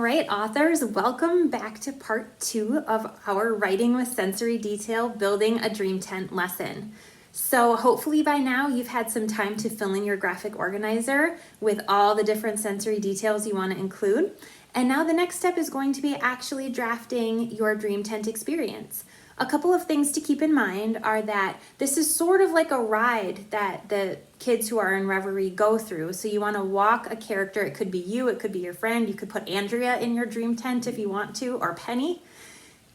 right, authors, welcome back to part 2 of our Writing with Sensory Detail Building a Dream Tent lesson. So hopefully by now you've had some time to fill in your graphic organizer with all the different sensory details you want to include. And now the next step is going to be actually drafting your dream tent experience. A couple of things to keep in mind are that this is sort of like a ride that the kids who are in Reverie go through. So you want to walk a character. It could be you, it could be your friend. You could put Andrea in your dream tent if you want to, or Penny,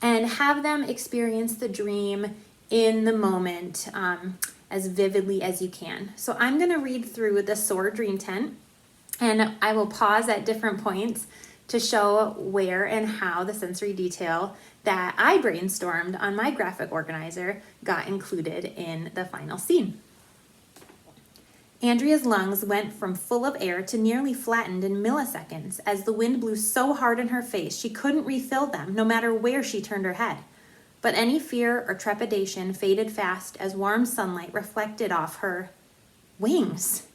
and have them experience the dream in the moment as vividly as you can. So I'm going to read through the SOAR dream tent, and I will pause at different points to show where and how the sensory detail that I brainstormed on my graphic organizer got included in the final scene. Andrea's lungs went from full of air to nearly flattened in milliseconds as the wind blew so hard in her face she couldn't refill them no matter where she turned her head. But any fear or trepidation faded fast as warm sunlight reflected off her wings.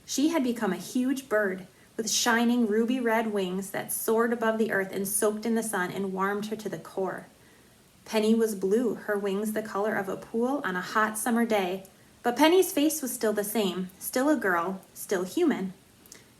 She had become a huge bird with shining ruby red wings that soared above the earth and soaked in the sun and warmed her to the core. Penny was blue, her wings the color of a pool on a hot summer day, but Penny's face was still the same, still a girl, still human.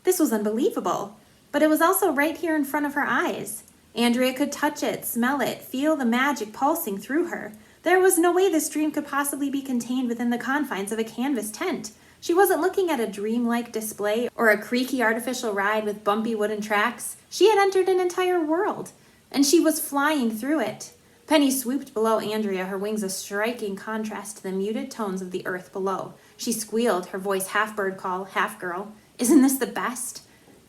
This was unbelievable, but it was also right here in front of her eyes. Andrea could touch it, smell it, feel the magic pulsing through her. There was no way this dream could possibly be contained within the confines of a canvas tent. She wasn't looking at a dreamlike display or a creaky artificial ride with bumpy wooden tracks. She had entered an entire world, and she was flying through it. Penny swooped below Andrea, her wings a striking contrast to the muted tones of the earth below. She squealed, her voice half bird call, half girl. "Isn't this the best?"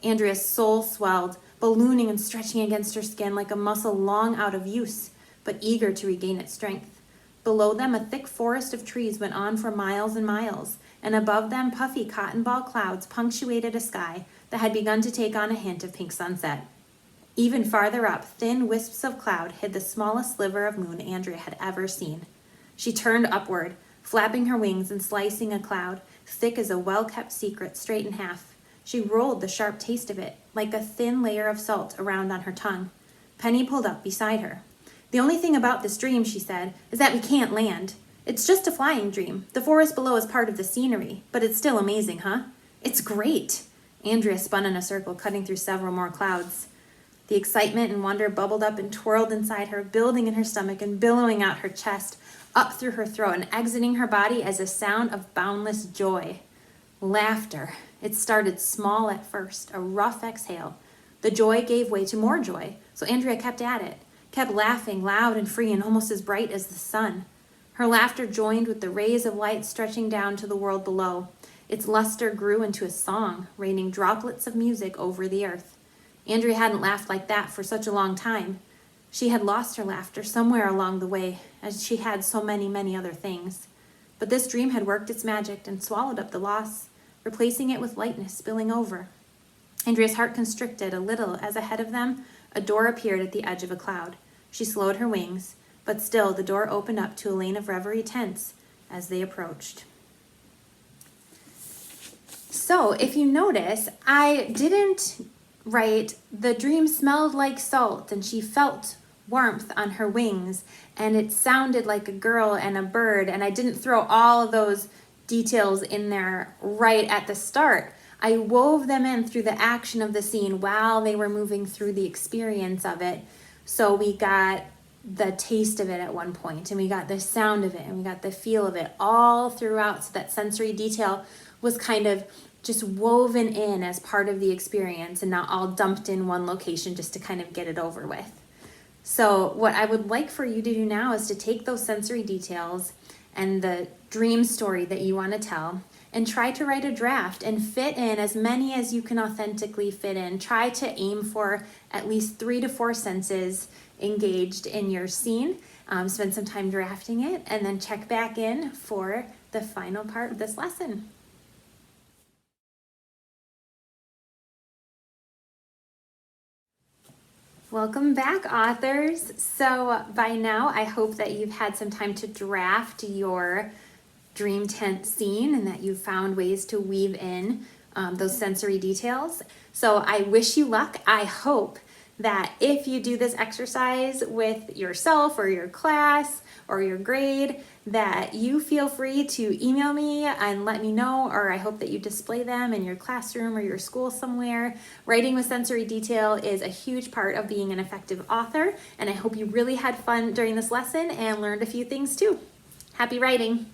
Andrea's soul swelled, ballooning and stretching against her skin like a muscle long out of use, but eager to regain its strength. Below them, a thick forest of trees went on for miles and miles, and above them, puffy cotton ball clouds punctuated a sky that had begun to take on a hint of pink sunset. Even farther up, thin wisps of cloud hid the smallest sliver of moon Andrea had ever seen. She turned upward, flapping her wings and slicing a cloud, thick as a well-kept secret, straight in half. She rolled the sharp taste of it, like a thin layer of salt, around on her tongue. Penny pulled up beside her. "The only thing about this dream," she said, "is that we can't land. It's just a flying dream. The forest below is part of the scenery, but it's still amazing, huh?" "It's great." Andrea spun in a circle, cutting through several more clouds. The excitement and wonder bubbled up and twirled inside her, building in her stomach and billowing out her chest, up through her throat and exiting her body as a sound of boundless joy. Laughter. It started small at first, a rough exhale. The joy gave way to more joy, so Andrea kept at it, kept laughing loud and free and almost as bright as the sun. Her laughter joined with the rays of light stretching down to the world below. Its luster grew into a song, raining droplets of music over the earth. Andrea hadn't laughed like that for such a long time. She had lost her laughter somewhere along the way, as she had so many other things. But this dream had worked its magic and swallowed up the loss, replacing it with lightness spilling over. Andrea's heart constricted a little as ahead of them, a door appeared at the edge of a cloud. She slowed her wings, but still the door opened up to a lane of Reverie tents as they approached. So if you notice, I didn't write "the dream smelled like salt and she felt warmth on her wings and it sounded like a girl and a bird," and I didn't throw all of those details in there right at the start. I wove them in through the action of the scene while they were moving through the experience of it. So we got the taste of it at one point, and we got the sound of it, and we got the feel of it all throughout, so that sensory detail was kind of just woven in as part of the experience and not all dumped in one location just to kind of get it over with. So what I would like for you to do now is to take those sensory details and the dream story that you want to tell and try to write a draft and fit in as many as you can authentically fit in. Try to aim for at least 3 to 4 senses engaged in your scene. Spend some time drafting it and then check back in for the final part of this lesson. Welcome back, authors. So by now, I hope that you've had some time to draft your dream tent scene and that you've found ways to weave in those sensory details. So I wish you luck. I hope that if you do this exercise with yourself or your class or your grade, that you feel free to email me and let me know, or I hope that you display them in your classroom or your school somewhere. Writing with sensory detail is a huge part of being an effective author, and I hope you really had fun during this lesson and learned a few things too. Happy writing!